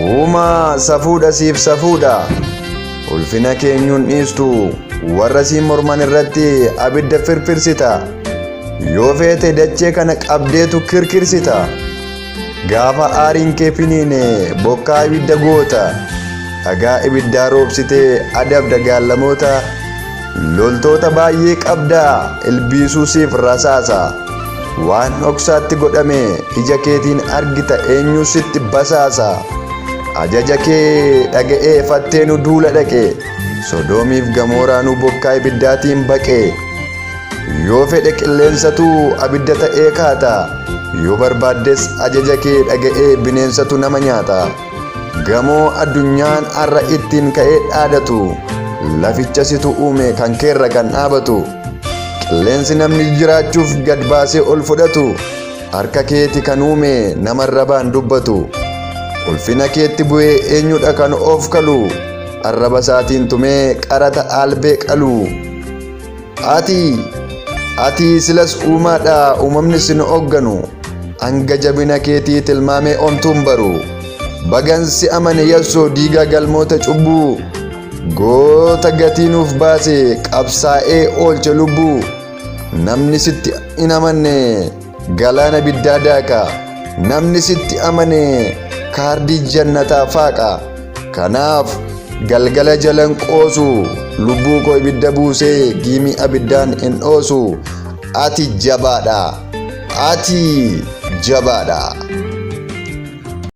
Uumaa safuudha siif safuudha ulfina keenyuun dhiistu warra siin morman irratti abidda firfirsita yoo feete dachee kana qabdeetu kirkirsita gaafa aariin kee finiine bokkaa ibidda goota dhagaa ibiddaa roobsitee adabda gaallamoota loltoota baay'ee qabdaa ilbiisuu siif rasaasa waan dhoksaatti godhame ija keetiin argita eenyu sitti basaasa ajaja kee dhaga'ee fatteenu duula dhaqe Sodoomiif Gamoraanu bokkaa ibiddaatiin baqe yoo fedhe qilleensatu abidda ta'ee kaata yoo barbaaddes ajaja kee dhaga'ee bineensatu nama nyaata gamoo addunyaan arra ittiin ka'ee dhaadatu laficha situ uume kan keerra kan dhaabatu qilleensi namni jiraachuuf gad baasee ol fudhatu harka keeti kan uume namarra baan dubbatu ulfina keetti bu'ee eenyudha kan of kalu arraba isaatiin tumee qarata albee qalu ati silas uumaadha uumamni sin hoogganu hanga jabina keetii tilmaamee omtuun baru bagansi amane yassoo diigaa galmoota cubbuu goota gatiinuuf baase qabsaa'ee oolche lubbuu namni sitti hin amanne galaana biddaa daaka namni sitti amane kaardii jannataa faaqa kanaaf galgala jalan qoosu lubbuu koo ibidda buusee giimii abiddaan hin dhoosu ati jabaadha.